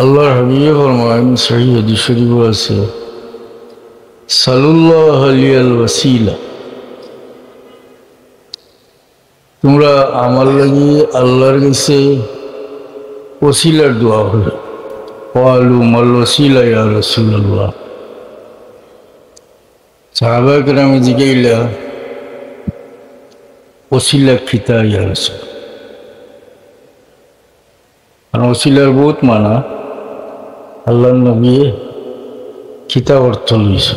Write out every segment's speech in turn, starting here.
আল্লাহর হাবিবে ফরমান সহিহ হাদিস শরীফে আছে সাল্লাল্লাহু আলাইহিল ওয়াসিলা, তোমরা আমার লাগি আল্লাহর কাছে ওসিলার দোয়া করো। ক্বালু মাল ওসিলা ইয়া রাসূলুল্লাহ, সাহাবায়ে কেরামে জিজ্ঞাইলা ওসিলা কিতা ইয়া রাসূল। আর ওসিলার বহুত মানা, আল্লাহর নবী কিতা অর্থ লইছে।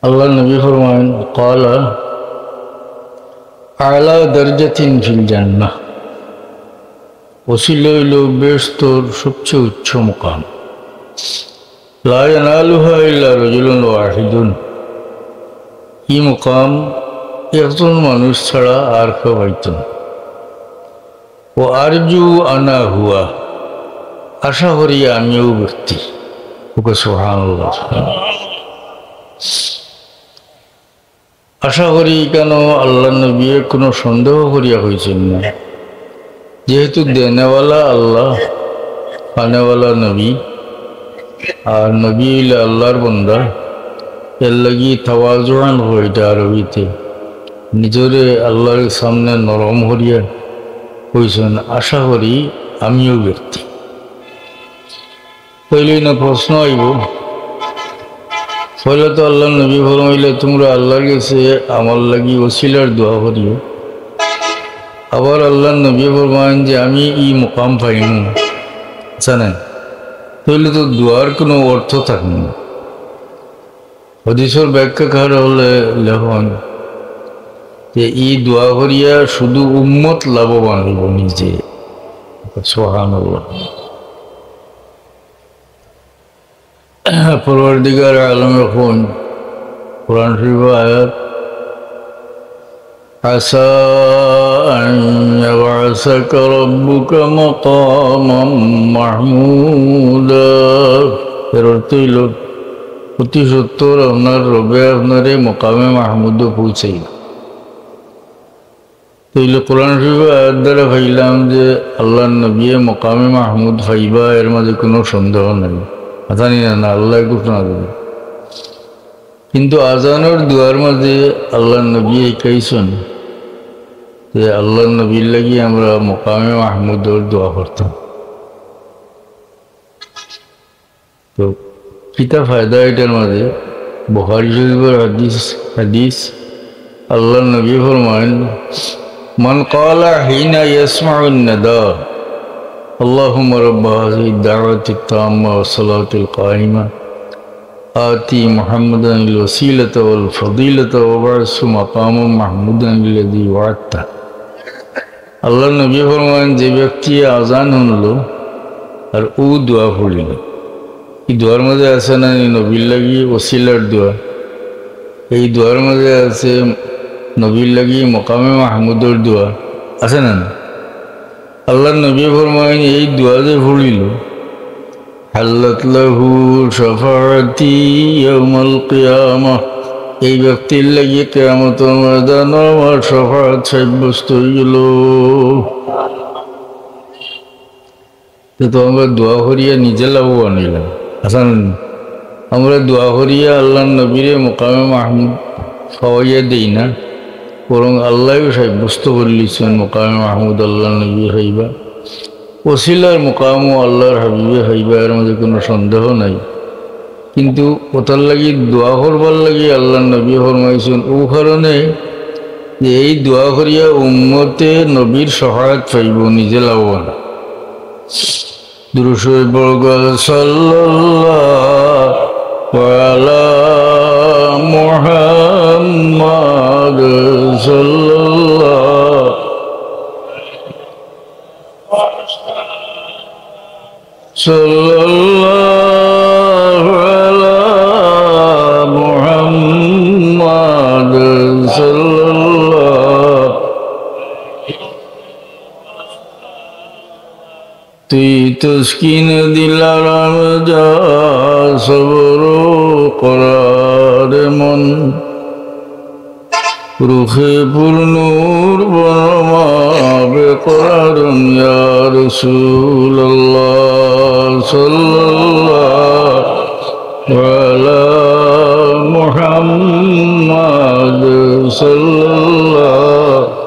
আল্লাহর নবী ফরমান ক্বালা আলা দরজাতিন ফিল জান্নাহ, ওসিলা হইল বেহেশতের সবচেয়ে উচ্চ মুকাম। লা ইয়ানালুহা ইল্লা রাজুলুন ওয়াহিদুন, এই মুকাম একজন মানুষ ছাড়া আর কেউ পাইত না। ও আরজু আনা হুয়া, আশা করি আমিও ব্যক্তি। সুবহানাল্লাহ। আশা করি কেন আল্লাহ নবী কোনো সন্দেহ করিয়া হয়েছেন না, যেহেতু দেনেওয়ালা আল্লাহ, পানেওয়ালা নবী, আর নবী হইলে আল্লাহর বন্দা, এর লাগি তাওয়াজুআন হইটা আরবিতে নিজরে আল্লাহর সামনে নরম করিয়া কইছেন আশা করি আমিও ব্যক্তি। পইলেই না প্রশ্ন আইব, পয়লা তো আল্লাহ নবী ফরমাইলে তোমরা আল্লাহর কাছে আমার লাগি ওসিলার দোয়া করিও। আবার আল্লাহ নবী ফরমান যে আমি ই মুকাম পাইমু, জানেন, তাহলে তো দোয়ার কোনো অর্থ থাকে না। হাদিসের ব্যাখ্যাকার হলে লেখন যে ই দোয়া করিয়া শুধু উম্মত লাভবান হইব নিজে। সুবহানাল্লাহ। পরওয়ারদিগার আলম এখন কোরআন শরীফ আয়াত আসা আন ইয়াবআসাকা রাব্বুকা মাকামান মাহমুদা, এর অর্থ হইল অতি সত্তর আপনার রবে আপনারে মকামে মাহমুদ পৌঁছাই। তৈল কোরআন শরীফ আয়াত দ্বারা ভাইলাম যে আল্লাহ নবী মকামে মাহমুদ ভাইবা, এর মাঝে কোনো সন্দেহ নাই, জানি না আল্লাহ ঘোষণা দেবে। কিন্তু আজানোর দুয়ার মাঝে আল্লাহ নবী একাইছেন যে আল্লাহ নবীর লাগি আমরা মকামে মাহমুদর দোয়া করতাম। তো কিতা ফায়দা এটার মাঝে? বুখারী শরীফের হাদিস আল্লাহ নবী ফরমান মান ক্বালা হিনা ইয়াসমাউন নাদা আল্লাহুম্মা রাব্বা হাযিহিদ দাওয়াতিত তাম্মা ওয়াস সালাতিল কায়িমা আতি মুহাম্মাদানিল ওয়াসিলাতা ওয়াল ফাদিলাতা ওয়া বা'সু মাকামান মাহমুদানিল্লাযী ওয়া'আদতা। আল্লাহ নবী ফরমান যে ব্যক্তি আজান শুনল আর ও দোয়া পড়িল, এই দোয়ার মাঝে আছে না নবীর লাগি ওসিলার দোয়া, এই দোয়ার মাঝে আছে নবীর লাগি মকামে মাহমুদর দোয়া, আছে না? আল্লাহ নবী ফরমান এই দোয়া যে পড়িল হাল্লাত লাহু শাফাআতি ইয়াউমাল কিয়ামাহ, এই ব্যক্তির লাগি কিয়ামতের ময়দানে আমার শাফাআত সাব্যস্ত হয়ে গেল। তো আমরা দোয়া করিয়া নিজে লাভবান হইলাম, আসান আমরা দোয়া করিয়া আল্লাহ নবীরে মকামে মাহমুদ খাওয়াইয়া দেই না, বরং আল্লাহ সাব্যস্ত করিলেছেন মকামে মাহমুদ আল্লাহ নবী হইবা, ওসিলার মোকামও আল্লাহর হাবিবে হইবা, এর মধ্যে কোনো সন্দেহ নাই। কিন্তু ওটার লাগি দোয়া করবার লাগি আল্লাহ নবী ফরমাইছেন ও কারণে যে এই দোয়া করিয়া উম্মতে নবীর সহায়ত পাইব, নিজে লাভবান। দুরূদ শরীফ বলগা সাল্লাল্লাহু আলা মুহাম্মাদ সাল্লাল্লাহু আলা মুহাম্মাদ সাল্লাল্লাহু। তুই তসকিন দিলার যা সবর করার মন, রুখে পুরনুর বর্মা বেকরারুন ইয়া রাসূলুল্লাহ সাল্লাল্লাহু আলা মুহাম্মাদ সাল্লাল্লাহু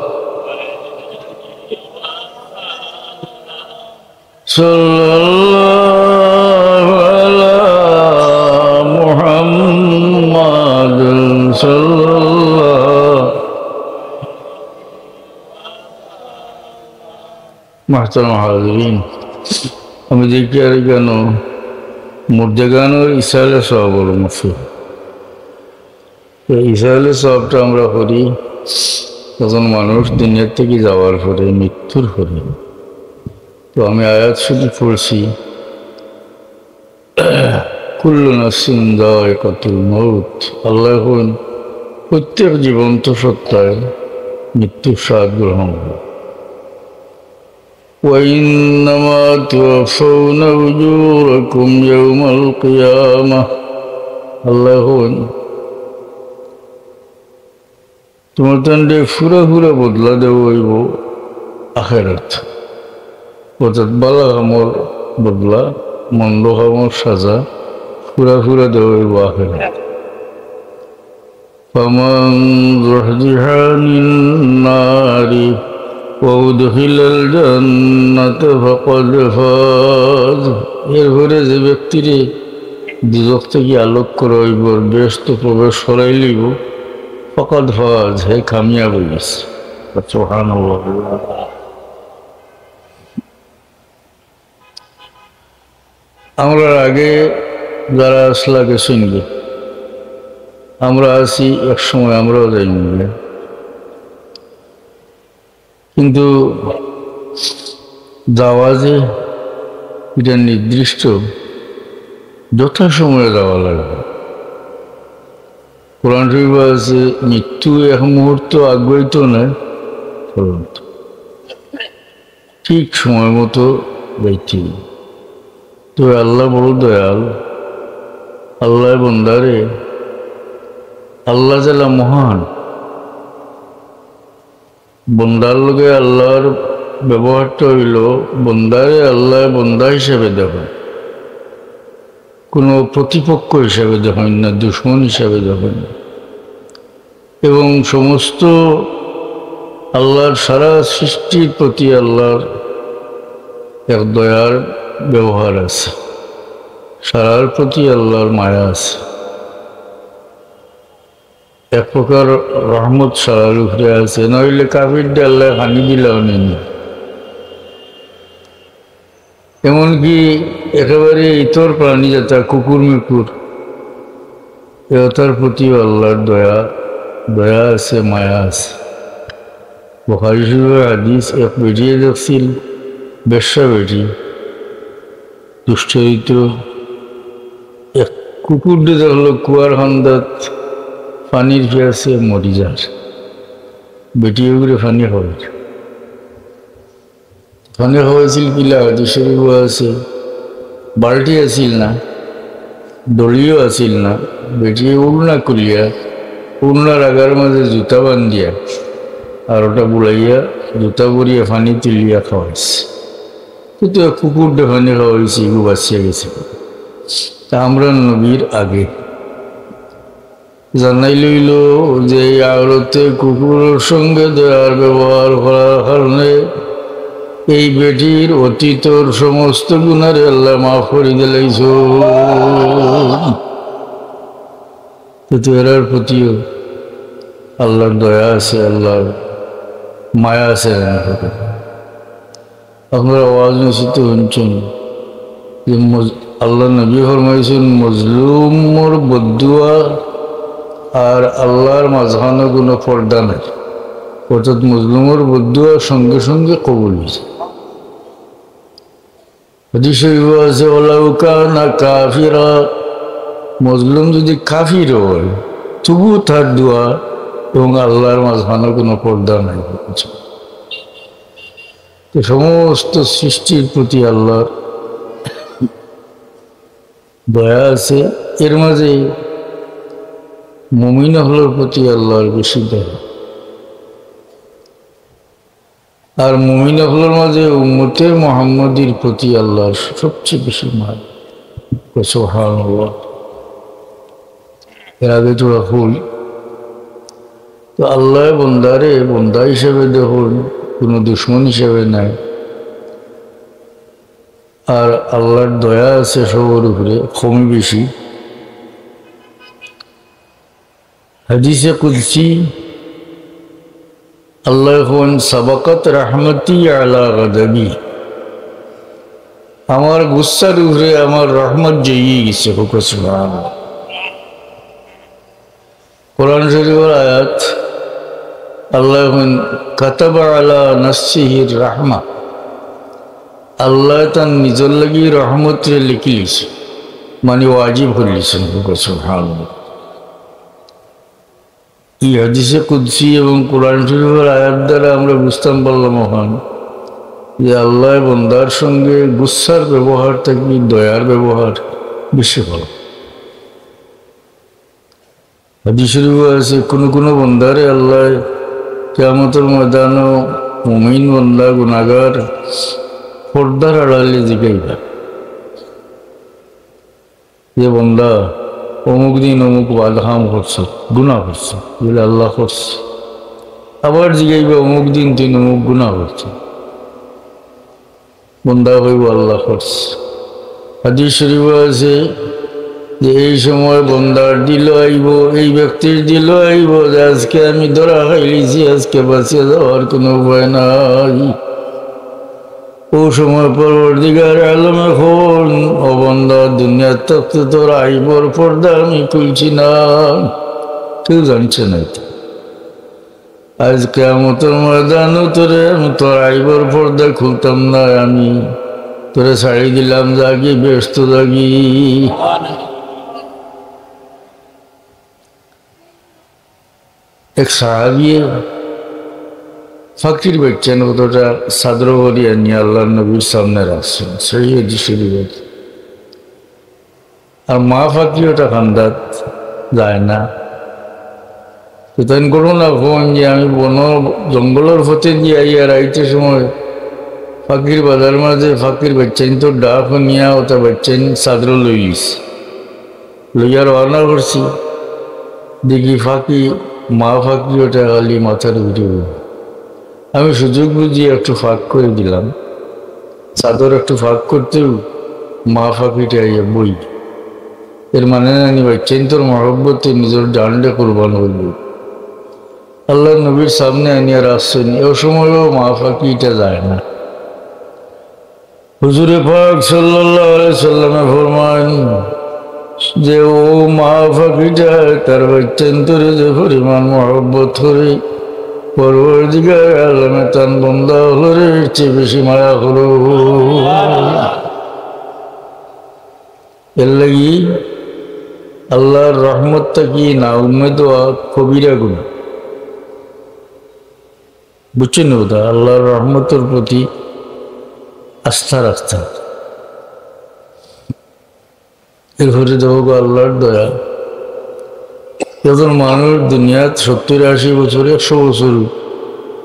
আলা মুহাম্মাদ সাল্লাল্লাহু মাহতারাম হাজিরিন, আমি দেখি আর কেন মুর্দে গানের ইসালে সব বলো মুফি ইসালে সবটা আমরা করি তখন মানুষ দুনিয়ার থেকে যাওয়ার পরে মৃত্যুর পরে। তো আমি আয়াত শুধু পড়ছি, কুল্লু নাফসিন যায়কাতুল মউত, আল্লাহ এখন প্রত্যেক জীবন্ত সত্তায় মৃত্যুর স্বাদ গ্রহণ করে। وإنما توفون أجوركم يوم القيامة, আল্লাহ তোমার তান্ডে ফুরা ফুরা বদলা দেব হইব আখেরাত, অর্থাৎ বালা কামর বদলা মন্দ কামর সাজা ফুরা ফুরা দেব হইব আখেরাত। ফামান যুহজিহা আনিন নারি وأدخل الجنة فقد فاز, এরপরে যে ব্যক্তিরে দুজক থেকে আলোক করা হইব বেহেশতে প্রবেশ করাই লইব ফাকাদ ফাজ, হে কামিয়াব হইছে। সুবহানাল্লাহ। আমরা আগে যারা আসলাকে শুনবে, আমরা আছি এক সময় আমরাও যাই মিলে, কিন্তু যাওয়া যে এটা নির্দিষ্ট যথাসময়ে যাওয়া লাগবে। কোরআন শরীফে আছে মৃত্যু এক মুহূর্ত আগ্রহিত নয়, ঠিক সময় মতো যাইতে। তো আল্লাহ বড় দয়াল, আল্লাহ বন্দারে, আল্লাহ জালা মহান, বন্দার লগে আল্লাহর ব্যবহারটা হইল বন্দারে আল্লাহ বন্দা হিসাবে দেখেন, কোনো প্রতিপক্ষ হিসাবে দেখেন না, দুশ্মন হিসাবে দেখেন না। এবং সমস্ত আল্লাহর সারা সৃষ্টির প্রতি আল্লাহর এক দয়ার ব্যবহার আছে, সারার প্রতি আল্লাহর মায়া আছে, এক প্রকার রহমত সারার উপরে আছে। নইলে কাফির দিয়ে আল্লাহ হানি দিলাও নেই। এমনকি একেবারে ইতর প্রাণী যেটা কুকুর মেকুর, এটার প্রতিও আল্লাহর দয়া আছে, মায়া আছে। বুখারী শরীফের হাদিস, এক বেটিয়ে দেখছিল, বেশ্যা বেটি, দুশ্চরিত্র, এক কুকুর দিয়ে দেখলো কুয়ার খান্দাত পানির পিয়াসে মরি যার, বেটিয়ে করে পানি খাওয়াইছে। পানি খাওয়াইছিল কিলা হাদিস শরীফ আছে, বাল্টি আছিল না, দড়িও আছিল না, বেটিয়ে উড়না করিয়া উড়নার আগার মাঝে জুতা বান্ধিয়া আর ওটা বুলাইয়া জুতা বরিয়া পানি তুলিয়া খাওয়াইছে। কিন্তু কুকুর দিয়ে পানি খাওয়াইছে, এগুলো বাঁচিয়া গেছে। তা আমরা নবীর আগে জানাই লইল যে আওরতে কুকুরের সঙ্গে দয়ার ব্যবহার করার কারণে এই বেটির অতীতর সমস্ত গুণারে আল্লাহ মাফ করে দিলাইছ। তো এরার প্রতিও আল্লাহর দয়া আছে, আল্লাহর মায়া আছে। আপনারা আওয়াজ নিশ্চিত শুনছেন যে আল্লাহ নবী ফরমাইছেন মজলুমর বদুয়া আর আল্লাহর মাঝখানে কোনো পর্দা নাই, অর্থাৎ মজলুমের বদুয়া সঙ্গে সঙ্গে কবুল হয়েছে। হাদিস শরীফে আছে ওয়ালাউ কানা কাফিরা, মজলুম যদি কাফির হয় তবু তার দোয়া এবং আল্লাহর মাঝখানে কোনো পর্দা নাই। তো সমস্ত সৃষ্টির প্রতি আল্লাহর দয়া আছে, এর মাঝে মুমিন হলের প্রতি আল্লাহর বেশি দয়া। আর মুমিন হলের মাঝে উম্মতে মুহাম্মদীর প্রতি আল্লাহর সবচেয়ে বেশি মায়া। সুবহানাল্লাহ। এর আগে তোরা ফুল তো আল্লাহ বন্দারে বন্দা হিসেবে দেখুন, কোনো দুশ্মন হিসেবে নাই। আর আল্লাহর দয়া আছে সবার উপরে, কমই বেশি। হাদিসে কুদসি আল্লাহ এখন সাবাকাত রাহমতি আলা গাদাবি, আমার গুসার উপরে আমার রহমত জয়ী গেছে। সুবহানাল্লাহ। কোরআন শরীফের আয়াত, আল্লাহ এখন কাতাবা আলা নাফসিহির রাহমা, আল্লাহ তার নিজের লাগি রহমতরে লিখি লিছে, মানে ওয়াজিব করে লিছেন। সুবহানাল্লাহ। এই হাদিসে কুদসি এবং কোরআন শরীফের আয়াত দ্বারা আমরা বুঝতাম পারলাম ওখান যে আল্লাহ বন্দার সঙ্গে গুসার ব্যবহার থাকি দয়ার ব্যবহার বেশি ভালো। হাদিস শরীফে আছে কোনো কোনো বন্দারে আল্লাহ কিয়ামতের ময়দানও মুমিন বন্দা গুনাহগার পর্দার আড়ালে জিগাইবা যে বন্দা অমুক দিন অমুক বাদহাম করছে, গুনাহ করছে, বলে আল্লাহ করছে। আবার জিগাইবা অমুক দিন তুই অমুক গুনাহ করছে, বন্দা হইব আল্লাহ করছে। হাদিস শরীফে আছে যে এই সময় বন্দার দিল আইব, এই ব্যক্তির দিল আইব যে আজকে আমি ধরা খাইলিছি, আজকে বাঁচিয়ে যাওয়ার কোনো উপায় নাই। ও সময় পরবর্তীকার আলম এখন ও বন্দা দুনিয়ার থাকতে তোর আইবর পর্দা আমি খুলছি না, কেউ জানছে না। আজকে কিয়ামতের ময়দানও তোরে আমি তোর আইবর পর্দা খুলতাম না, আমি তোরে ছাড়ি দিলাম, জাগি ব্যস্ত জাগি। এক সাহাবী ফকির বেচছেন, ওটা সাদর করিয়া নিয়ে আল্লাহ নবীর সামনে রাখছেন, সেই শরীফ। আর মা ফাঁকি ওটা খান্দাত যায় না। তো তাই করো না ফোন যে আমি বন জঙ্গলের পথে দিয়ে আইয়া রাইতে সময় ফাঁকির বাজার মাঝে ফাঁকির বেচছেন, তো ডাক নিয়া ওটা বেচছেন সাদর লইলিস, লইয়া রওনা করছি। দেখি ফাঁকি মা ফাঁকি ওটা খালি মাথার উঠে। আমি সুযোগ বুঝিয়ে একটু ফাঁক করে দিলাম, চাদর একটু ফাঁক করতেও মা ফাঁকিটা আইয়া বই। এর মানে নানি বাচ্চেন তোর মহব্বতে নিজের ডান্ডে কোরবান হইল। আল্লাহ নবীর সামনে আনিয়া রাখছেন, এ সময়ও মা ফাঁকিটা যায় না। হুজুরে পাক সাল্লাল্লাহু আলাইহি সাল্লামে ফরমান যে ও মা ফাঁকিটা তার বাচ্চেন তোরে যে পরিমাণ মহব্বত করে, পরবর্তীকার আলমে তান বন্দা হলে চেয়ে বেশি মায়া হলো। এর লাগি আল্লাহর রহমতটা কি না উম্মেদ কবিরা গুনাহ, বুঝছেন? ওটা আল্লাহর রহমতের প্রতি আস্থা রাখতে। এরপরে দেখো আল্লাহর দয়া, যখন মানুষ দুনিয়াত 70-80 বছর 100 বছর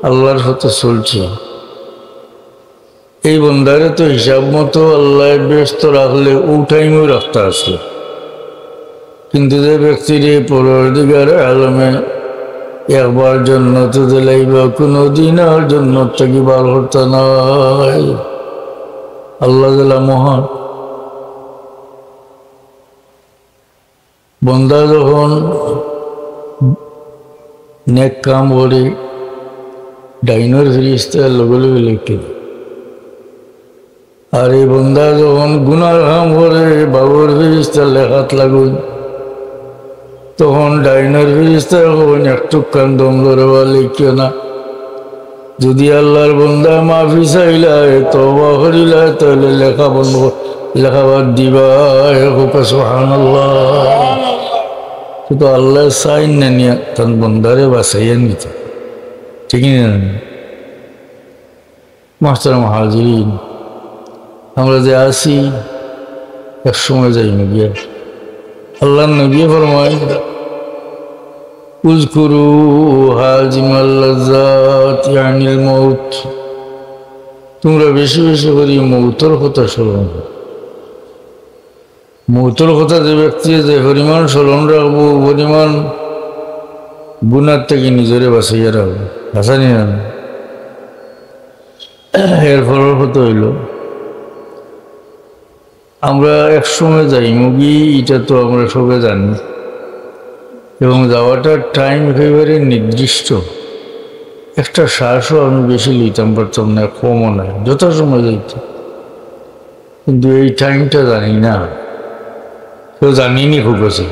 আল্লাহর সাথে চলছে, এই বন্দারে তো হিসাব মতো আল্লাহ ব্যস্ত রাখলে ও টাইমেও রাখতে আসলে, কিন্তু যে ব্যক্তির পরবর্তীকার আলমে একবার জন্নত দিলাইবা, কোনো দিন আর জন্নত থেকে বার করতে নাই। আল্লাহ দিলা মহান। বন্দা যখন নেক কাম করে ডাইনর ফিরিস্তা লগে লগে লিখে, আর এই বন্দা যখন গুনার কাম করে বাবুর ফিরিস্তা লেখাত লাগুন, তখন ডাইনর ফিরিস্তা হবেন একটু কান দম ধরে বা লিখিও না। যদি আল্লাহর বন্দা মাফি চাইলায় তওবা করিলায় তাহলে লেখা বন্ধ, লেখাবার দিবা। সুবহানাল্লাহ। কিন্তু আল্লাহ চাইন না নিয়া তার বন্দারে বাঁচাইয়া নিত, ঠিক না? মাহতারাম হাজিরিন, আমরা যে আছি এক সময় যাই না গিয়া। আল্লাহ নবী ফরমায় উযকুরু হাজিমাল লাযাত ইয়ানিল মাউত তোমরা বেশি বেশি করে মৌতর কথা স্মরণ করো। মৌতর কথা যে ব্যক্তি যে পরিমাণ স্মরণ রাখবো পরিমাণ গুণার থেকে নিজরে বাঁচাইয়া রাখবো, বাঁচানি না। এর ফলের কথা হইল আমরা একসময় যাই মুগি, এটা তো আমরা সবাই জানি, এবং যাওয়াটার টাইম একেবারে নির্দিষ্ট। একটা শ্বাসও আমি বেশি লইতাম পারতাম না, কমও না, যথাসময় যাইতাম, কিন্তু এই টাইমটা জানি না, কেউ জানিনি খুব আছে।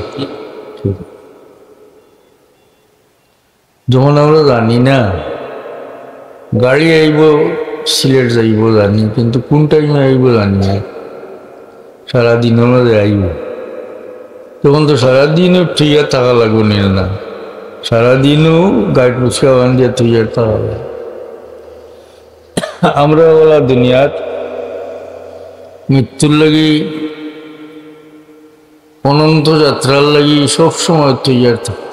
যখন আমরা জানি না গাড়ি আইব সিলেট যাইব জানি, কিন্তু কোন টাইমে আইব জানি না, সারাদিনের মধ্যে আইব, তখন তো সারাদিনও থুইয়া থাকা লাগবে না, সারাদিনও গাড়ি পুচকা বান দিয়ে থুইয়া থাকা লাগবে। আমরা ওলা দুনিয়ার মৃত্যুর লাগি অনন্ত যাত্রার লাগি সবসময় তৈয়ার থাকে।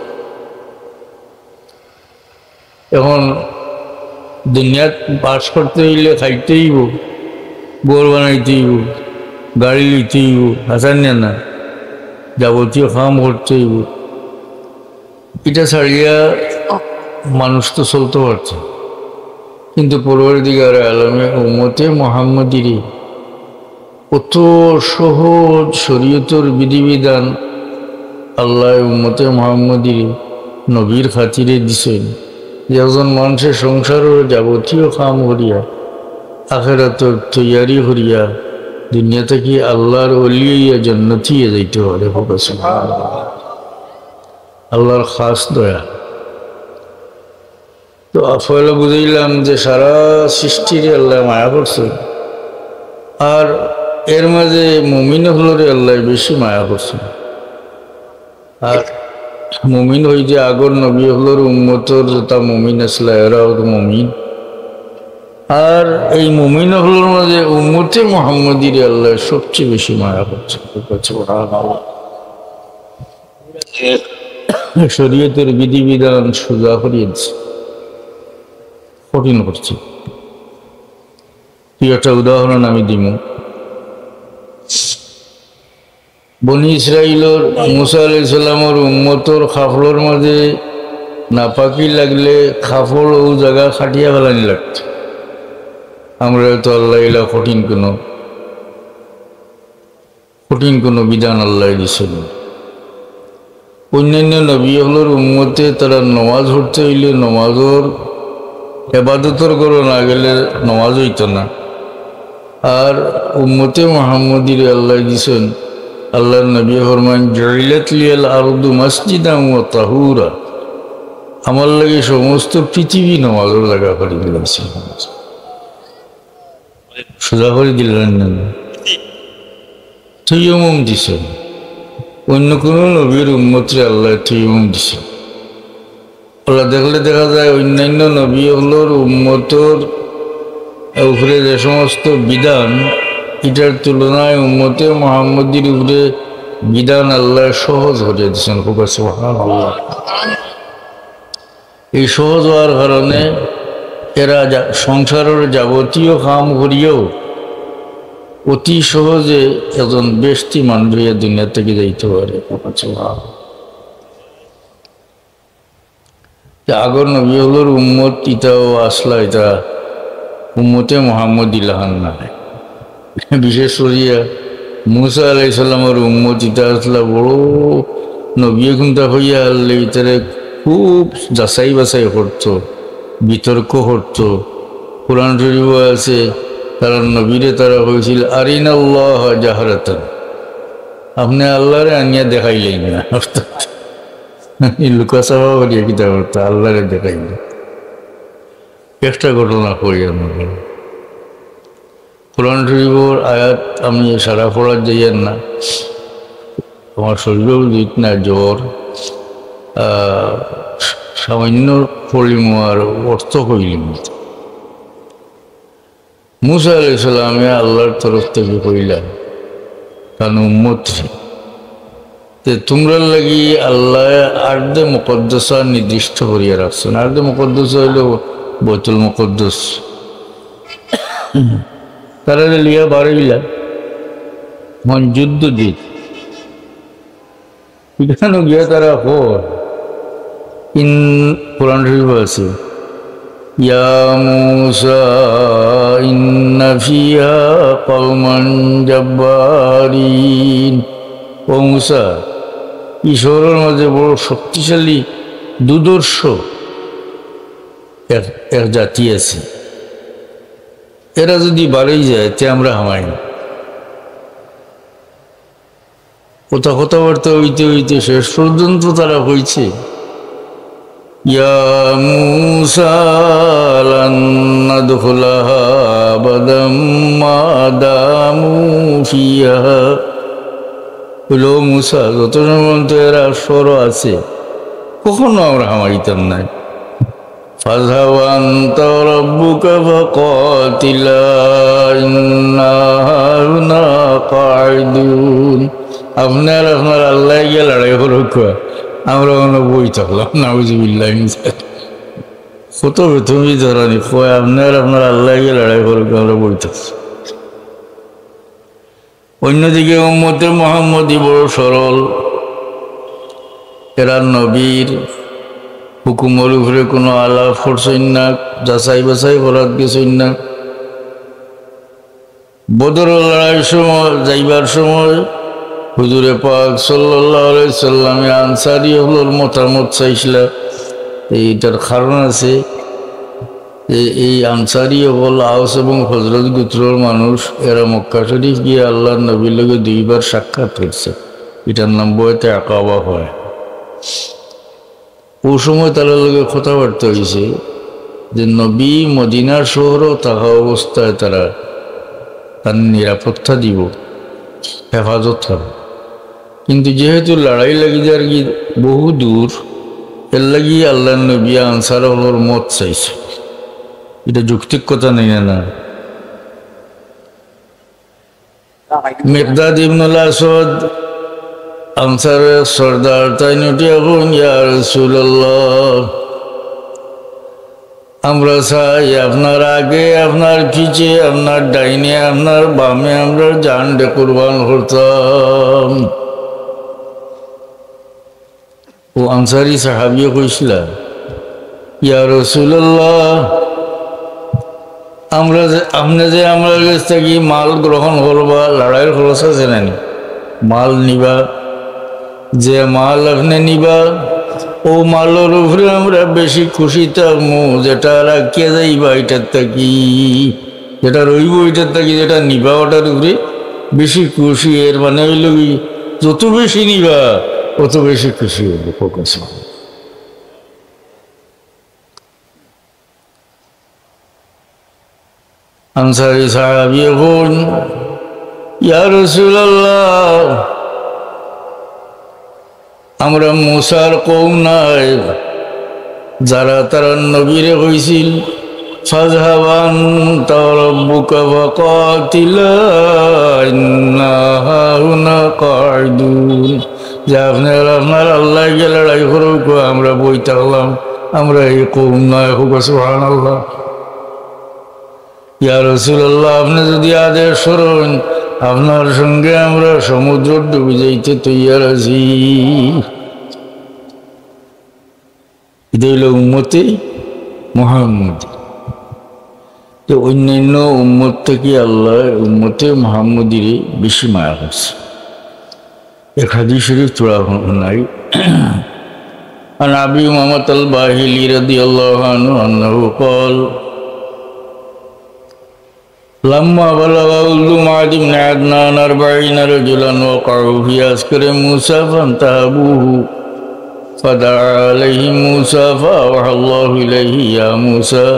এখন দুনিয়াত বাস করতে হইলে খাইতে হইব, গোর বানাইতে হইব, গাড়ি লইতে হইব, হাসান না, যাবতীয় কাম করতে হইব। এটা ছাড়িয়া মানুষ তো চলতে পারছে, কিন্তু পরবর্তীকার আলমে উম্মতে মুহাম্মাদির কত সহজ শরীয়তের বিধিবিধান আল্লাহ উম্মতে মুহাম্মাদির নবীর খাতিরে দিছেন, যে একজন মানুষের সংসারের যাবতীয় কাম করিয়া আখিরাতের তৈয়ারি করিয়া দুনিয়া থেকে আল্লাহর ওলিয়া জান্নাতিয়ে যাইতে পারে। আল্লাহর খাস দয়া। তো পয়লা বুঝাইলাম যে সারা সৃষ্টির আল্লাহ মায়া করছে, আর এর মাঝে মুমিন হলরে আল্লাহ বেশি মায়া করছে। আর মুমিন হই যে আগর নবী হলর উম্মতর যেটা মুমিন আসলে এরাও মুমিন, আর এই মুমিন হলর মাঝে উম্মতে মুহাম্মাদির আল্লাহ সবচেয়ে বেশি মায়া করছে। শরীয়তের বিধিবিধান সোজা করিয়ে দিচ্ছে, কঠিন করছে। তুই একটা উদাহরণ আমি দিব। বনি ইসরাইলের মুসা আলাইহিস সালামের উম্মতর খাফড়ের মাঝে নাপাকি লাগলে খাফড় ও জায়গা খাটিয়া ফেলানি লাগত। আমরা তো আল্লাহ ইলা কঠিন কোনো বিধান আল্লাহ দিছিল। অন্যান্য নবী হলোর উম্মতে তারা নমাজ পড়তে হইলে নমাজর এবাদতর করো না গেলে নমাজ হইত না। আর উম্মতে মুহাম্মাদির আল্লাহ দিছেন, আল্লাহ নবী ফরমান জুইলাত লিয়াল আরদু মসজিদান ওয়া তাহুরা, আমার লাগে সমস্ত পৃথিবী নমাজের জায়গা করে দিয়েছে। সোজা করে দিলেন না, তৈয়মুম দিছেন। অন্য কোনো নবীর উম্মতরে আল্লাহ তৈয়মুম দিছেন। আল্লাহ দেখলে দেখা যায় অন্যান্য নবী হলোর উম্মতর উপরে যে সমস্ত বিধান, এটার তুলনায় উম্মতে মুহাম্মাদির উপরে বিধান আল্লাহ সহজ করে দিয়েছেন। খুব সুবহানাল্লাহ। এই সহজ হওয়ার কারণে এরা সংসারের যাবতীয় কাম করিয়েও অতি সহজে একজন ব্যক্তি মানুষ দুনিয়া থেকে যাইতে পারে। আগর নবী হলোর উম্মত ইটাও আসলা, এটা উম্মতে মুহাম্মদ ইলাহান না। বিশেষ করিয়া মুসা আলাইহিস সালামের উম্মত ইটা আসলা বড় নবী খুঁতা হইয়া আল্লে ইতারে খুব যাচাই বাছাই করতো, বিতর্ক করতো। কোরআন শরীফ আছে তারা নবীরে তারা হয়েছিল আরিনাল্লাহ জাহরাতান, আপনি আল্লাহরে আনিয়া দেখাইলেন না, লুকাচাপা করিয়া কিতা করতো, আল্লাহরে দেখাইল। একটা ঘটনা করি আমাকে, কোরআন শরীফের আয়াত আমি সারা পড়ার যাইয়েন না, আমার শরীরেও দিত না জ্বর, সামান্য পড়িম আর অর্থ কইলিম। মুসা আলাইহিস সালামে আল্লাহর তরফ থেকে কইলা কারণ উম্মত তোমরা লাগি আল্লাহ আরদে মুকদ্দাসা নির্দিষ্ট করিয়া রাখছেন। আরদে মুকদ্দাসা হইল বাইতুল মুকদ্দাস। তারা লিয়া বাড়িলা মন যুদ্ধ জিত এখানে গিয়া তারা কোরআন শরীফ আছে ইয়া মূসা ইন্না ফিহা কওমান জাব্বারিন। ও মূসা, এই শহরের মাঝে বড় শক্তিশালী দুর্ধর্ষ এক জাতি আছে, এরা যদি বাড়ি যায় তে আমরা হামাই না। কথাবার্তা হইতে হইতে শেষ পর্যন্ত তারা হয়েছে ইয়া মূসা লান নাদখুলাহা আবাদাম মা দামু ফিহা। হইল মূসা, যত পর্যন্ত এরা সর আছে কখনো আমরা হামাইতাম নাই। ফাযহাব আনতা ওয়া রাব্বুকা ফাকাতিলা ইন্না হাহুনা কাঈদুন। আপনার আল্লাহ গিয়ে লড়াই করুক, আমরা কোনো বই থাকলাম নাউযুবিল্লাহ। কত তুমি ধরানি কয় আপনার আল্লাহ গিয়ে লড়াই করুক, আমরা বই থাকছি। অন্যদিকে উম্মতে মুহাম্মদী বড় সরল, এরা নবীর হুকুমের উপরে কোনো আলাপ করছেন না, যাচাই বাছাই করার গেছেন না। বদর লড়াইয়ের সময় যাইবার সময় হুজুরে পাক সাল্লাল্লাহু আলাইহি সাল্লামে আনসারী হলোর মতামত চাইছিল। এইটার কারণ আছে, এই আনসারী হল আওস এবং হযরত গোত্রের মানুষ, এরা মক্কা শরীফ গিয়ে আল্লাহর নবীর লগে দুইবার সাক্ষাৎ করছে। এটার নাম বয়তে আকাবা হয়। ও সময় তাদের লগে কথাবার্তা হয়েছে যে নবী মদিনার শহরও থাকা অবস্থায় তারা তার নিরাপত্তা দিব, হেফাজত হবে। কিন্তু যেহেতু লড়াই লাগি যার কি বহু দূর, এর লাগি আল্লাহ নবী আনসার হলোর মত চাইছে। এটা যৌক্তিক কথা নেই না। মিকদাদ ইবনুল আসওয়াদ আনসারের সর্দার, তাই নটিয়া বোন ইয়া রাসূলুল্লাহ, আমরা চাই আপনার আগে, আপনার পিছে, আপনার ডাইনে, আপনার বামে আমরা জানডে কুরবান করতাম। ও আনসারি সাহাবিয়ে কইছিল ইয়া রাসূলুল্লাহ, আপনি যে আমার কাছ থেকে মাল গ্রহণ করবা, লড়াইয়ের খরচ আছে নানি, মাল নিবা, যে মাল আপনি নিবা ও মালের উপরে আমরা বেশি খুশি থাকবো। যেটা রাখিয়া যাইবা এটার থাকি, যেটা রইব এটার থাকি, যেটা নিবা ওটার উপরে বেশি খুশি। এর মানে হইল কি, যত বেশি নিবা অত বেশি খুশি হইব। ফোকাস আনসারী সাহাবী বোন ইয়া রাসূলুল্লাহ, আমরা মূসার কওম নাই যারা তারা নবীরে কইছিল ফাযহাব আনতা ওয়া রাব্বুকা ফাকাতিলা ইন্না হাহুনা কাঈদুন। যে আপনার আল্লাহ গিয়ে লড়াই করুক, আমরা বই থাকলাম, আমরা এই কওম নয়। সুবহানাল্লাহ। ইয়া রাসূলুল্লাহ, আপনি যদি আদেশ করেন আপনার সঙ্গে আমরা সমুদ্র ডুবে যাইতে তৈয়ার আছি। এটা হইল উম্মতে মুহাম্মদী। তো অন্যান্য উম্মত থেকে আল্লাহ উম্মতে মুহাম্মদীরে বেশি মায়া করছে। এক হাদিস শরীফ তোলা নাই। عن أبي أمامة الباهلي رضي الله عنه أنه قال لما بلغ أولد معد بن عدنان 40 رجلا وقعوا في عسكر موسى فانتهبوه فدعا عليهم موسى فأوحى الله إليه يا موسى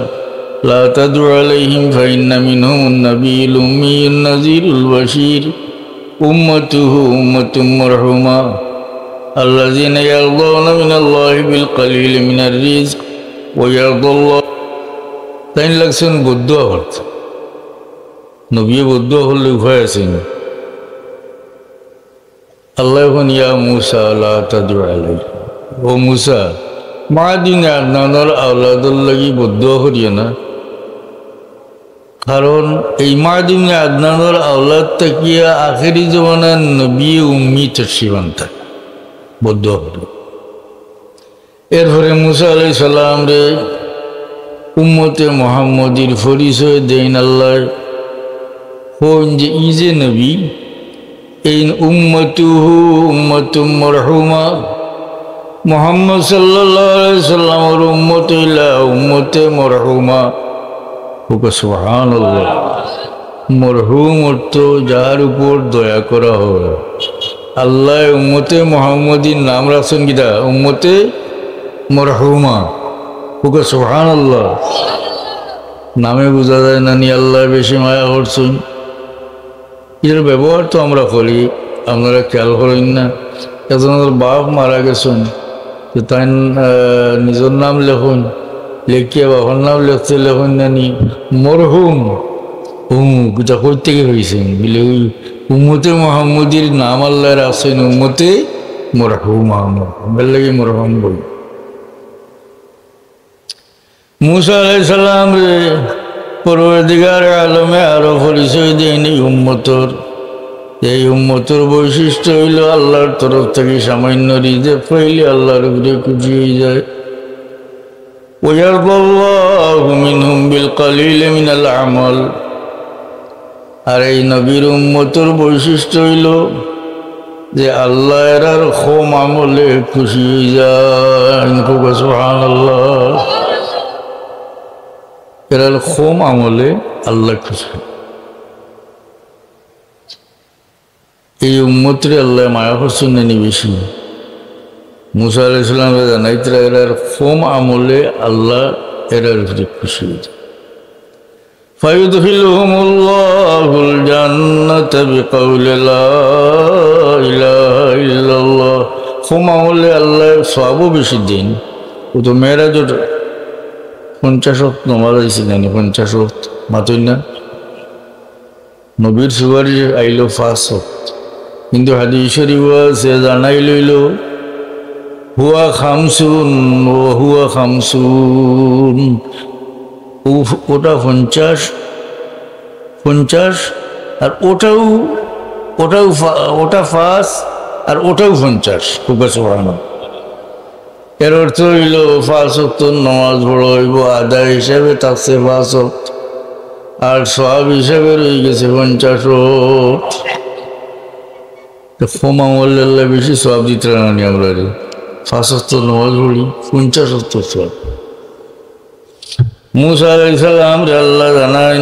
لا تدع عليهم فإن منهم النبي الأمي النذير البشير أمته أمة مرحومة الذين يرضون من الله بالقليل من الرزق ويرضى الله. তাই লাগছেন বৌদ্ধ অর্থ নবী বৌদ্ধ হলে উভয় আছেন। আল্লাহ এখন ইয়া মুসা লা তাদু আলাইহি, ও মুসা মাদিন আদনানের আওলাদুল লাগি বৌদ্ধ হরিয়া না। কারণ এই মাদিমে আদনানোর আওলাদ তাকিয়া আখেরি জমানার নবী উম্মি তসিবান থাকে বদ্ধ হল। এরপরে মুসা আলাইহিস সালাম রে উম্মতে মুহাম্মদীর পরিচয় দেন আল্লাহ হন যে ই যে নবী এই উম্মতুহু উম্মাতুম মারহুমা মুহাম্মদ সাল্লাল্লাহু আলাইহি সাল্লামের উম্মত হইলা উম্মতে মারহুমা। সুবহানাল্লাহ। মরহুম অর্থ যার উপর দয়া করা হয়। আল্লাহ উম্মতে মুহাম্মদীর নাম রাখছেন কিনা উম্মতে মরহুমা। সুবহানাল্লাহ। নামে বোঝা যায় না নি আল্লাহ বেশি মায়া করছেন। এর ব্যবহার তো আমরা করি, আপনারা খেয়াল করেন না। একজনের বাপ মারা গেছেন, তাই নিজের নাম লেখুন, লেখিয়া বাবার নাম লেখতে লেখুন নানি মরহুম এটা কই থেকে হয়েছেন বলে ওই উম্মতে মুহাম্মদীর নাম আল্লাহ রাখছেন উম্মতে মরহুমা। লাগে মরহুম বই। মুসা আলাইহিস সালাম রে পরওয়ারদিগার আলমে আরো পরিচয় দেয়নি উম্মতর। এই উম্মতর বৈশিষ্ট্য হইল আল্লাহর তরফ থেকে সামান্য রিজেক পাইলে আল্লাহর উপরে খুশি হয়ে যায়। ওয়ারদাল্লাহু মিনহুম বিল কালিল মিনাল আমাল। আর এই নবীর উম্মতর বৈশিষ্ট্য হইল যে আল্লাহ এরার কম আমলে খুশি হয়ে যায়। সুবহানাল্লাহ। এরার কম আমলে আল্লাহ খুশি। এই উম্মতরে আল্লাহ মায়া করছেন নানি বেশি। মুসা আলাইহিস সালাম জানাইতে এরার কম আমলে আল্লাহ এরার উপরে খুশি হয়ে যায়। ফায়ুদখিলুহুমুল্লাহুল জান্নাতা বিকাউলি লা ইলাহা ইল্লাল্লাহ। কম আমলে আল্লাহ সওয়াবও বেশি দেন। ও তো মেরাজের 50 ওয়াক্ত নামাজ আইছে জানি 50 ওয়াক্ত মাতই না। নবীর সুপারিশ আইলো 5 ওয়াক্ত, কিন্তু হাদিস শরীফ আছে জানাই লইল হুয়া খামসুন ও হুয়া খামসুন। ওটা 50 আর ওটাও 5 আর ওটাও 50। সুবহানাল্লাহ। এর অর্থ হইল 5 ওয়াক্ত নামাজ পড়া হইব আদায় হিসাবে থাকছে 5 ওয়াক্ত, আর সওয়াব হিসাবে রয়ে গেছে 50 ওয়াক্ত। ক্ষমা আল্লাহ বেশি সওয়াব দিতে রানি আমরা রে। 5 ওয়াক্ত নামাজ পড়ি 50 ওয়াক্ত সওয়াব। মুসা আলাইহিস সালাম রে আল্লাহ জানান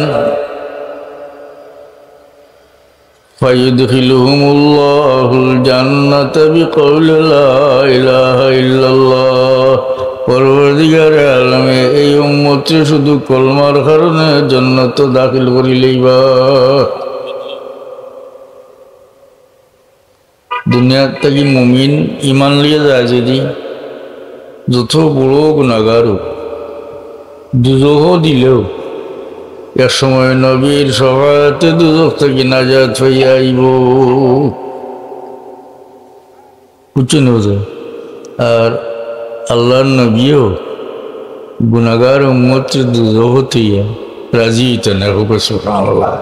ফায়ুদখিলুহুমুল্লাহুল জান্নাতা বিকাউলি লা ইলাহা ইল্লাল্লাহ। পরওয়ারদিগার আলমে এই উম্মতকে শুধু কলমার কারণে জান্নাতে দাখিল করিলেইবা। দুনিয়ার থেকে মুমিন ইমান লিয়ে যায় যদি যত বড় গুনাহগার হোক দুজহ দিলেও এক সময় নবীর সহায়তে দুজখ থেকে নাজাত হইয়া আইব। বুঝছেন? আর আল্লাহর নবীও গুনাহগার উম্মতের দুজখ হইয়া রাজি হইতেন। সুবহানাল্লাহ।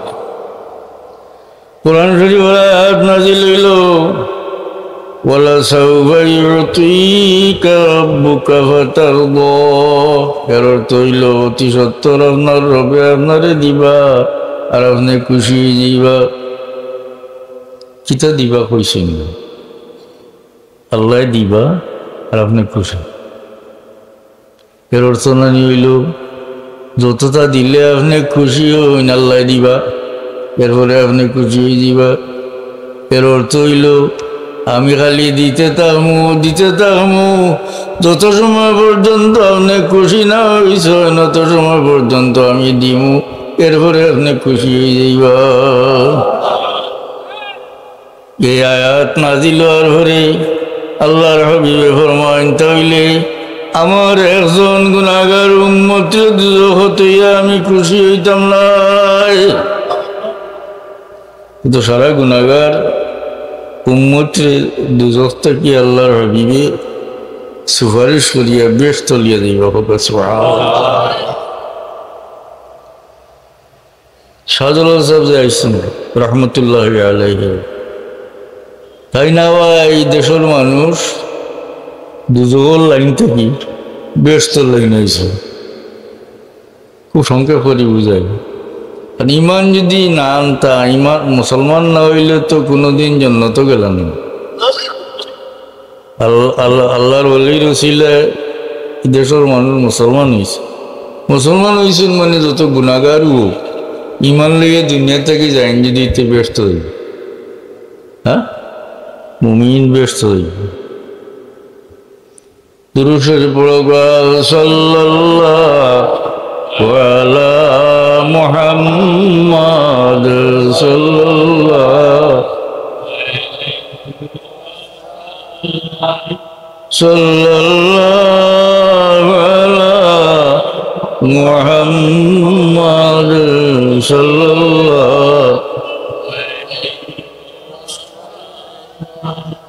কোরআন শরীফ আয়াত নাযিল হইল ওয়ালাসাউফা ইউতিকা রাব্বুকা ফাতারদা। এর অর্থ হইল অতি সত্তর আপনার রবে আপনারে দিবা আর আপনি খুশি দিবা। কিতা দিবা কইছেন? আল্লাহ দিবা আর আপনি খুশি। এর অর্থ নানি হইল যতটা দিলে আপনি খুশি হইন আল্লাহ দিবা, এরপরে আপনি খুশি হয়ে দিবা। এর অর্থ হইল আমি খালি দিতে থাকমু যত সময় পর্যন্ত আপনি খুশি না হইছেন তত সময় পর্যন্ত আমি দিমু, এরপরে আপনি খুশি হয়ে যাইবা। এই আয়াত নাজিল হওয়ার পরে আল্লাহর হাবিবে ফরমাইন তাইলে আমার একজন গুনাহগার উম্মতের দুজখ হইয়া আমি খুশি হইতাম না। কিন্তু সারা গুনাহগার উম্মতের দুজখ থেকে আল্লাহর হাবিবে সুপারিশ করিয়া বেশ তলিয়া দিবা। শাহজালাল সাহেব যে আইসেন রহমতুল্লাহ আলাইহি, তাই না এই দেশের মানুষ দুজোর লাইন থেকে বেহেশতের লাইন হয়েছে, খুব সংক্ষেপ করে বুঝায়। আর ইমান যদি না আনতা, ইমান মুসলমান না হইলে তো কোনোদিন জান্নাতে গেলাম না। আল্লাহর ওলির ওসিলায় দেশের মানুষ মুসলমান হয়েছে। মুসলমান হয়েছেন মানে যত গুণাগার হোক, ইমান লইয়া দুনিয়া থেকে যাইন যদি এতে ব্যস্ত হইব, হ্যাঁ মুমিন ব্যস্ত হইব। দুরূদ শরীফ পড়ো, সাল্লাল্লাহু আলা মুহাম্মাদ সাল্লাল্লাহু আলা মুহাম্মাদ সাল্লাল্লাহু।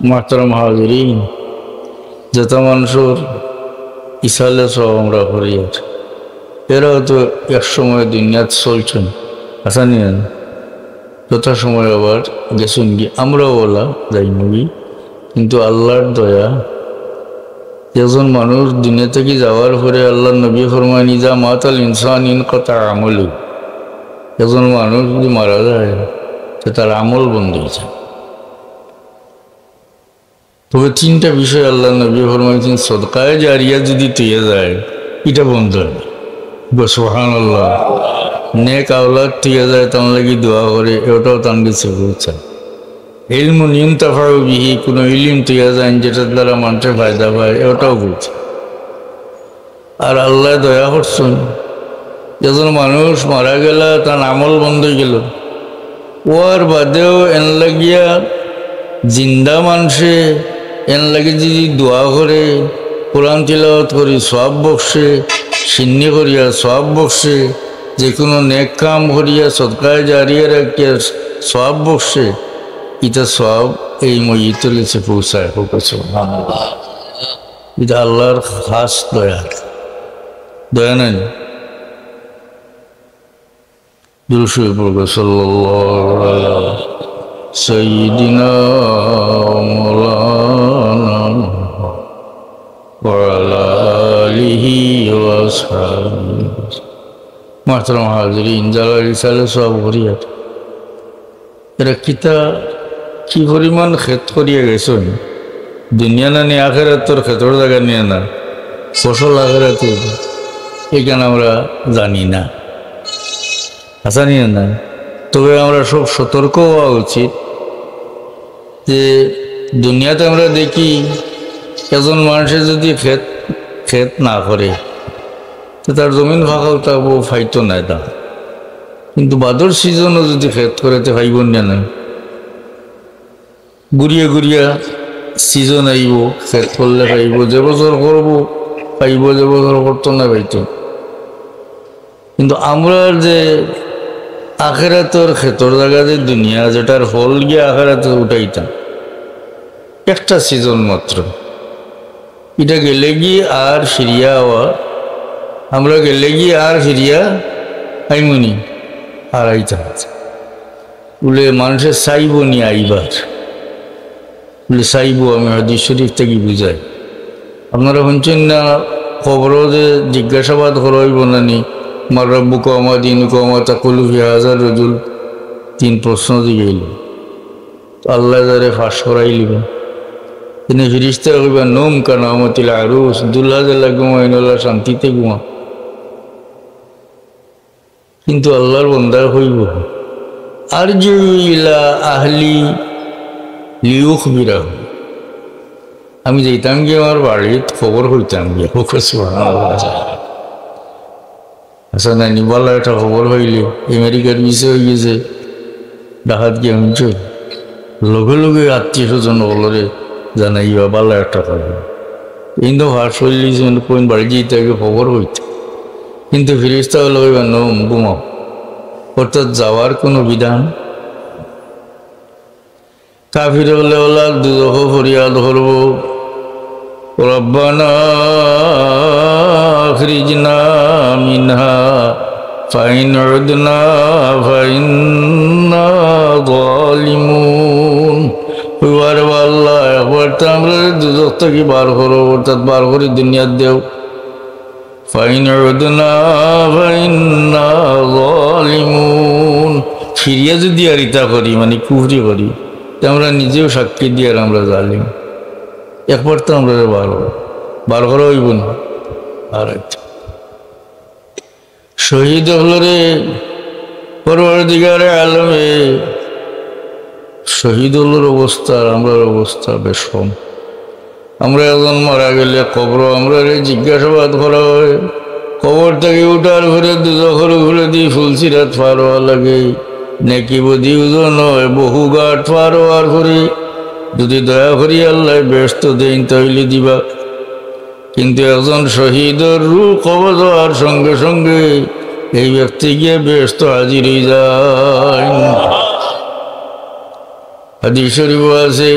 মাহতারাম হাজিরিন, যত মানুষের ইসালে সব আমরা করি, এরাও তো এক সময় দুনিয়াত চলছেন, আসা নিয়ে যথা সময় আবার গেছেন গিয়ে, আমরাও বলা যাই নবী। কিন্তু আল্লাহর দয়া, একজন মানুষ দুনিয়া থেকে যাওয়ার পরে আল্লাহ নবী ফরমায় নিজা মাতাল ইনসান ইন কথা আমল, একজন মানুষ যদি মারা যায় তো তার আমল বন্ধ হয়ে যায়। তবে তিনটা বিষয় আল্লাহ নবী ফরমাইছেন, সদকায়ে জারিয়া যদি তুইয়া যায় এটা বন্ধ হয়। সুবহানাল্লাহ। নেক আওলাদ তুইয়া যায় তার লাগি দোয়া করে, এটাও তার কাছে বলছে। ইলমুন ইউনতাফাউ বিহি, কোনো ইলম তুইয়া যায় যেটার দ্বারা মানুষের ফায়দা পায়, এটাও বলছে। আর আল্লাহ দয়া করছেন, যখন মানুষ মারা গেল তার আমল বন্ধ হয়ে গেল, ওর বাদেও এন লাগিয়া জিন্দা মানুষে এন লাগে যদি দোয়া করে, কোরআন তিলাওয়াত করি সওয়াব বকশে, সিন্নি করিয়া সওয়াব বকশে, যে কোনো নেক কাম করিয়া সদকায়ে জারিয়া রাখিয়া সওয়াব বকশে, এটা সব এই ময়িতের কাছে পৌঁছায়। এটা আল্লাহর খাস দয়া, দয়া নাই। দুরূদ শরীফ পড়ো, সাল্লাল্লাহু আলা সাইয়্যিদিনা মাওলানা ওয়া আলা আলিহি ওয়া আসহাবিহি। মাহতারাম হাজিরিন, যারা রিসালে সব করিয়া এরা কি পরিমাণ ক্ষেত করিয়া গেছেন, দুনিয়া না নিয়ে আখেরাতের ক্ষেতর জায়গা নিয়ে না, ফসল আখেরাতে, এখানে আমরা জানি না, আশা নিয়ে না। তবে আমরা সব সতর্ক হওয়া উচিত যে দুনিয়াতে আমরা দেখি একজন মানুষের যদি ক্ষেত না করে তো তার জমিন ফাঁকাও থাকবো, ফাইতো নাই তা। কিন্তু বাদর সিজনও যদি ক্ষেত করে তো ফাইব না, ঘুরিয়া ঘুরিয়া সিজন আইব, ক্ষেত করলে পাইব, যে বছর করবো পাইব, যে বছর করতো না পাইতো। কিন্তু আমরা যে আখেরাতের ক্ষেতর জায়গা যে দুনিয়া, যেটার ফল গিয়ে আখেরাতে উঠাইতাম, একটা সিজন মাত্র, এটা গেলে গিয়ে আর ফিরিয়া হওয়া, আমরা গেলে গিয়ে আর ফিরিয়া আইমনি আর আইতাম বলে মানুষের চাইব নি আইবার বলে চাইব। আমি হাদিস শরীফ থেকে বুঝাই, আপনারা শুনছেন না খবরও যে জিজ্ঞাসাবাদ করাইব নানি, মার রব্বুক ওয়া দীনুক ওয়া তাকুলু ফি হাযার রাজুল, 3 প্রশ্ন দিয়েইল, আল্লাহ যারে ফাঁস করাই লিবেন, তিনি ফিরিস্তা কইবা নোম কানামতিল আরুস, দুল্লা জেলা ঘুমাইনলা শান্তিতে ঘুমা। কিন্তু আল্লাহর বান্দা হইব আরজু ইলা আহলি লিউখবিরাহু, আমি যাইতাম গিয়ে আমার বাড়ির খবর হইতাম গিয়ে। আচ্ছা না নিবালা একটা খবর হইলে আমেরিকার বিষয় হয়ে গেছে, ডাকাত গিয়ে শুনছ, লগে লগে আত্মীয় স্বজন বলরে জানাইবা বালা একটা খবর। কিন্তু ভার শৈলী কোন বাড়ি যেতে আগে খবর হইতে, কিন্তু ফিরিস্তা হলো নোম ঘুমাও, অর্থাৎ যাওয়ার কোনো বিধান। কাফির হলে ওলার দুদহ ফরিয়াদ করব, রব্বানা আখরিজনা মিনহা ফাইন উদনা ফাইন্না যালিমুন। ওইবার আল্লাহ একবার তো আমরা দুজক থেকে বার করো, অর্থাৎ বার করে দুনিয়ার দেও। ফাইন উদনা ফাইন্না যালিমুন। ফিরিয়া যদি আর ইতা করি মানে কুফরি করি, আমরা নিজেও সাক্ষী দিয়ে আর আমরা জালিম। একবার তো আমরা বার করা হইব না। আর শহীদ হলরে পরবর্তীকারে আলমে শহীদ হলোর অবস্থা আর আমরার অবস্থা বেশ কম। আমরা একজন মারা গেলে কবর আমরা জিজ্ঞাসাবাদ করা হয়, কবর থেকে উঠার ঘরে দুজখর ঘুরে দিয়ে ফুলসিরাত পার হওয়া লাগে, নেকি বদি ওজন হয় বহু গাঠ পার হওয়ার করে। যদি দয়া করি আল্লাহ ব্যস্ত দেন তাইলে দিবা। কিন্তু একজন শহীদের রূহ কবজ হওয়ার সঙ্গে সঙ্গে এই ব্যক্তি গিয়ে ব্যস্ত হাজির হয়ে যায়। হাদিস শরীফ আছে,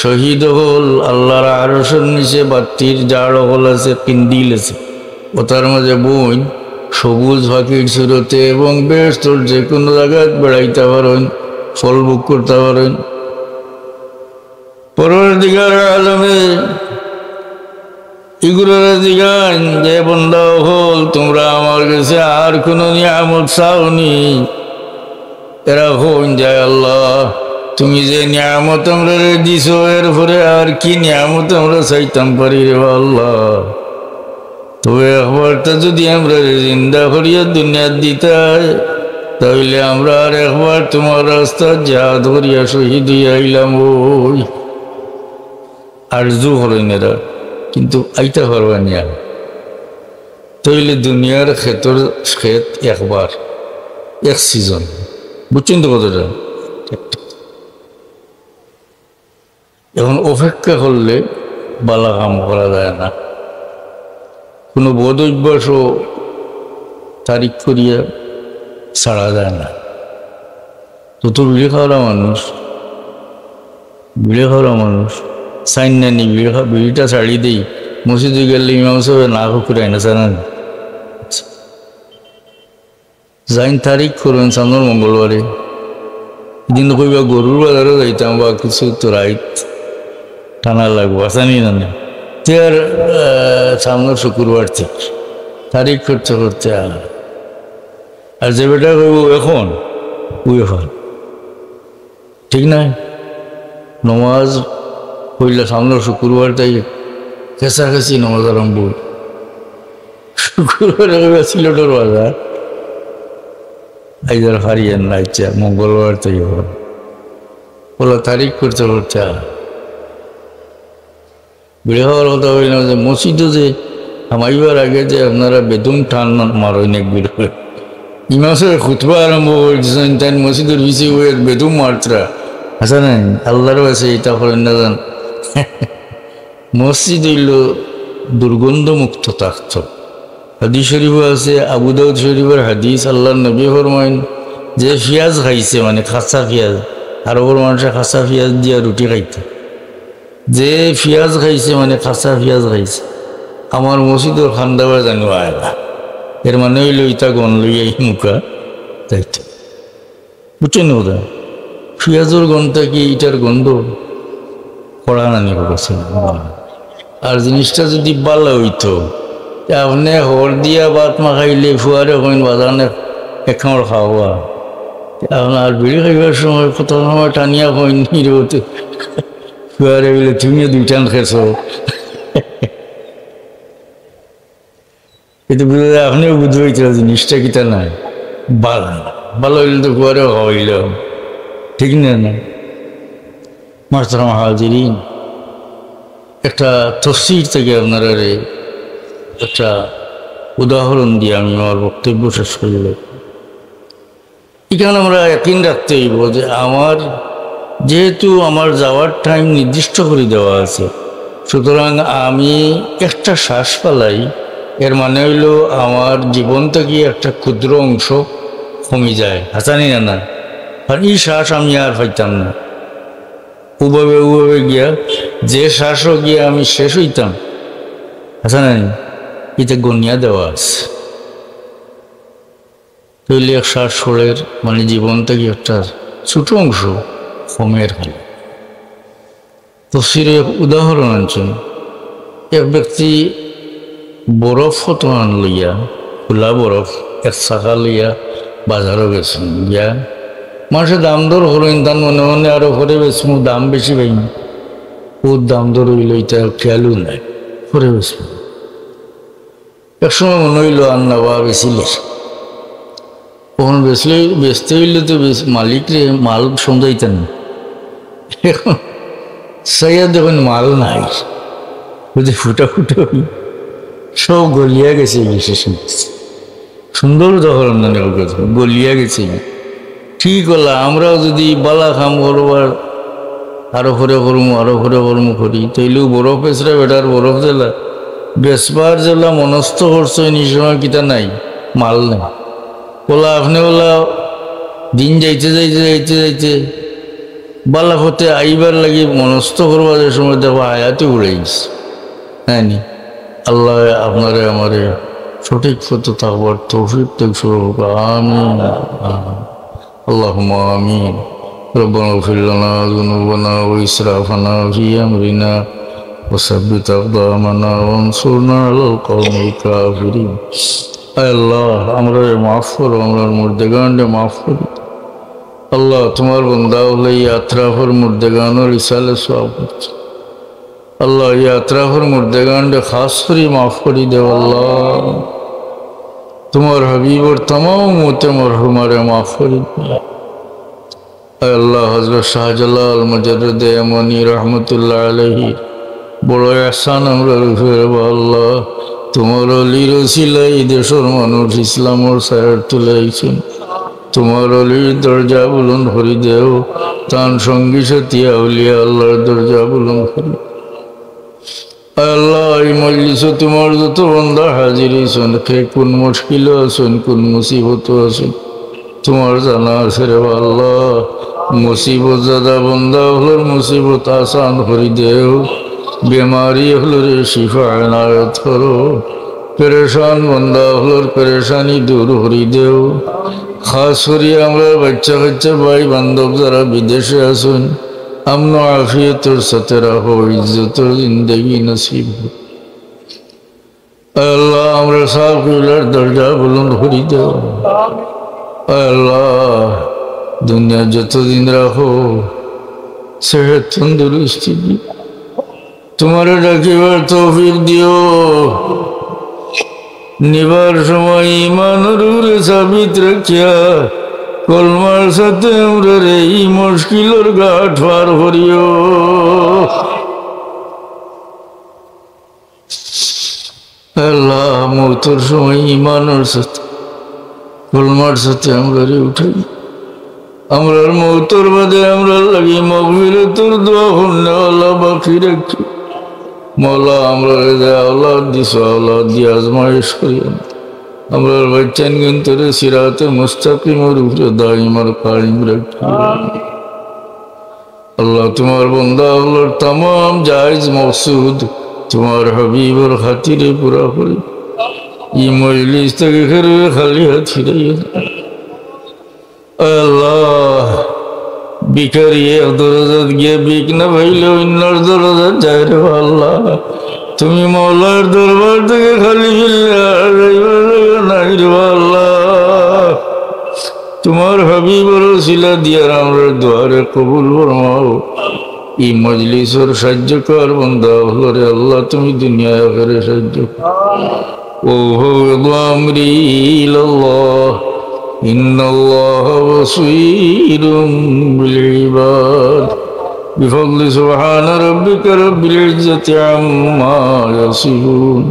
শহীদ হল আল্লাহর আরশের নিচে বাতির জাড় হল আছে, কিন্দিল আছে, ওটার মাঝে বই সবুজ পাখির সুরতে এবং ব্যস্তর যে কোনো জায়গায় বেড়াইতে পারেন, ফল ভোগ করতে পারেন। পরবর্তীকার আলমে এগুলোর দিগান যে বন্ধা হল তোমরা আমার কাছে আর কোনো নিয়ামত চাওনি। এরা হন যায় আল্লাহ তুমি যে নিয়ামত আমরা দিছ এরপরে আর কি নিয়ামত আমরা চাইতাম পারি রে আল্লাহ। তবে একবার তো যদি আমরা জিন্দা করিয়া দুনিয়া দিতে তাহলে আমরা আর একবার তোমার রাস্তা জাহাদ করিয়া শহীদ হইয়া আইলাম। ওই আরজু করেন এরা, কিন্তু আইতে পারবা নিয়া। তাইলে দুনিয়ার ক্ষেতর ক্ষেত একবার এক সিজন, বুঝছেন তো কতটা। এখন অপেক্ষা করলে বালা কাম করা যায় না, কোনো বোধ অভ্যাসও তারিখ করিয়া ছাড়া যায় না। তত বিড়ি খাওয়া মানুষ সাইন নানি বিড়িটা ছাড়ি দেই মসজিদে গেলে ইমাম সাহেব না খুঁড়াই না জানান যাইন তারিখ করবেন সামনের মঙ্গলবারে। দিন কইবা গরুর বাজারও যাইতাম বা কিছু তো রাইত টানা লাগবো আসানি না তার সামনের শুক্রবার থেকে তারিখ করতে করতে আর যে বেটা কইব এখন ঠিক নাই। নমাজ হইলে সামনের শুক্রবার তাই খেসাখেসি নমাজ আরম্ভ। শুক্রবার সিলেটের বাজার আইদার হারিয়েন না ইচ্ছা মঙ্গলবার তাই বলো তারিখ করতে করতে বেড়ে হওয়ার কথা হইল যে মসজিদও যে আমাইবার আগে যে আপনারা বেদুম টান মারেন এক বিড়ে ইমাম সাহেব খুতবা আরম্ভ করছেন তাই মসজিদের পিছিয়ে হয়ে বেদুম মাত্রা আচ্ছা নাই আল্লাহরও আছে এটা করেন না জান। মসজিদ হইল দুর্গন্ধমুক্ত থাকত। হাদিস শরীফও আছে, আবু দাউদ শরীফের হাদিস, আল্লাহ নবী ফরমাইন যে পেঁয়াজ খাইছে মানে খাসা পেঁয়াজ, আরবের মানুষে খাসা পেঁয়াজ দিয়া রুটি খাইতে, যে পেঁয়াজ খাইছে মানে খাসা পেঁয়াজ খাইছে আমার মসজিদের খান্দাবার জানো আয় না। এর মানে হইল ইটা গন লইয়া মুখা যাইতে, বুঝছেন ওরা পেঁয়াজের গন্ধটা কি ইটার গন্ধ কড়া নানি করছে। আর জিনিসটা যদি ভালো হইতো আপনি হর দিয়া ভাত মাখাইলে ফুয়ারে হইন বাজানে এক খামার খাওয়া আপনার বিড়ি খাইবার সময় কত সময় টানিয়া হইন হিরোতে ফুয়ারে বলে তুমিও দুইটান খেয়েছ। কিন্তু বুঝলে আপনিও বুঝতে হইছিল জিনিসটা কিতা নাই ভালো হইলে তো ফুয়ারেও খাওয়াইল ঠিক না না। মাহতারাম হাজিরিন, একটা তফসির থেকে আপনারা একটা উদাহরণ দিয়ে আমি আমার বক্তব্য শেষ করল। এখানে আমরা একদিন রাখতে হইব যে আমার যেহেতু আমার যাওয়ার টাইম নির্দিষ্ট করে দেওয়া আছে, সুতরাং আমি একটা শ্বাস পালাই এর মানে হইল আমার জীবন থেকে একটা ক্ষুদ্র অংশ কমে যায়, হাসানি না। আর এই শ্বাস আমি আর পাইতাম না, উভাবে গিয়া যে শ্বাসও গিয়া আমি শেষ হইতাম, আচ্ছা না এটা গনিয়া দেওয়া আছে। তৈলি 160 মানে জীবন থেকে একটা ছোট অংশ কমের খালি। তফসিরে উদাহরণ আনছেন, এক ব্যক্তি বরফ ফটোয়ান লইয়া, খোলা বরফ এক চাকা লইয়া বাজারও গেছেন, গিয়া মানুষের দাম দর হলেন, তার মনে মনে আরো করে বেশমু, দাম বেশি পাইনি, ওর দাম দর হইল এটা খেয়ালও নাই, করে বেশমু। একসময় মনে হইল আর না বা বেশিলে, কখন বেচতে হইলে তো মালিক রে মাল সমঝাইতেন, এখন সাইয়া দেখুন মাল নাই, বুঝে ফুটা ফুটা হইল, সব গলিয়া গেছে। সুন্দর উদাহরণ গলিয়া গেছে। ঠিক হলা আমরাও যদি বালা খাম করবার আরো করে করমু আরো করে কর্ম করি, তৈলেও বরফ বেচরা বেটার বরফ জেলা বেচবার জেলা মনস্থ করছো এই সময় কিতা নাই, মাল নেই। ওলা আপনি ওলা দিন যাইতে যাইতে যাইতে যাইতে বালা হতে আইবার লাগি মনস্থ করবার যে সময় দেখো আয়াতে উড়ে গেছে। হ্যাঁ নি, আল্লাহ আপনারে আমারে সঠিক পথে থাকবার তৌফিক দেখছো। আমিন اللهم آمين ربنا اغفر لنا ذنوبنا وإسرافنا في أمرنا وثبت أقدامنا وانصرنا على القوم الكافرين। আয় আল্লাহ আমরা মাফ করো, আমরা মুর্দেগানরে মাফ করো। আল্লাহ তোমার বন্দা হলে এই আত্রাফর মুর্দেগানোর ইসালে সওয়াব করছে। আল্লাহ এই আত্রাফর মুর্দেগানরে খাস করে মাফ করি দেও। আল্লাহ তোমার হাবিবর तमाम উম্মতে মরহুমারে মাফ করে দিও। আল্লাহ হযরত শাহজালাল মুজাদ্দিদ ইয়ামানি রাহমাতুল্লাহ আলাইহি বড় ihsan আমরা রূপের। আল্লাহ তোমার অলির ওসিলায় দেশের মানুষ ইসলামের ছায়ার তুলাইছেন, তোমার অলির দরজা বুলন্দ করে দেও। তার সঙ্গী সাথী আউলিয়া আল্লাহর দরজা বুলন্দ করে। আল্লাহ এই মজলিসে তোমার যত বান্দা হাজির হয়েছেন, কে কোন মুশকিল আছেন, কোন মুসিবত আছেন, তোমার জানা আছে রে আল্লাহ। মুসিবত জাদা বান্দা হলোর মুসিবত আসান করে দেও, বেমারি হলোর শিফা এনায়েত করো, পেরেশান বান্দা হলোর পেরেশানি দূর করে দেও। খাস করে আমরা বাচ্চা বাচ্চা ভাই বান্ধব যারা বিদেশে আছেন, আমন আফিয়তর সাথে রাখো, ইজ্জতর জিন্দগি নসিব। আল্লাহ আমরা সাফিলার দরজা বুলন্দ করে দেও। আল্লাহ দুনিয়া যতদিন রাখো সেহত তন্দুরুস্তি দিও, তোমার ডাকিবার তৌফিক দিও। নিবার সময় ইমানের উপরে সাবিত রাখিয়া কলমার সাথে আমরা এই মুশকিলের ঘাট পার করিও। আল্লাহ মৌতের সময় ইমানের সাথে কলমার সাথে আমরা উঠাই। আমরা মৌতের বাদে আমরা লাগি মাগফিরাতের দোয়া করলে আল্লাহ বাকি রাখি। মওলা আমরা আওলাদ দিস, আওলাদ দিয়ে আজমাইশ করিয়া আমরা বাচ্চান কিন্তু সিরাতে মুস্তাকিমের উপরে দাইমার কায়েম রাখি। আল্লাহ তোমার বান্দা আল্লাহর तमाम জায়েজ মকসুদ তোমার হাবিবের খাতিরে পুরা করে। এই মজলিস থেকে খালি হাত ফিরাইয়া আল্লাহ। ভিখারি এক দরজাত গিয়ে ভিক না পাইলে অন্যর দরজাত যায় রে আল্লাহ। তুমি মওলার দরবার থেকে খালি ফিরলে নাই রে আল্লাহ। তোমার হাবিবের ওসিলা দিয়ার আমরা দুয়ারে কবুল ফরমাও। এই মজলিসের সাহায্যকার বান্দা হলো রে আল্লাহ, তুমি দুনিয়ায় আখিরে সাহায্য ও আমরি ইলাল্লাহ ইন্নাল্লাহা বাসীরুম বিল ইবাদ বিফadli সুবহানা রাব্বিকা রাব্বিল ইজ্জাতি আম্মা ইয়াসিফুন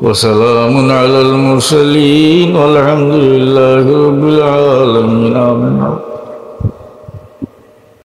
ওয়া সালামুন আলাল মুরসালিন ওয়ালহামদুলিল্লাহি রাব্বিল আলামিন। আমিন।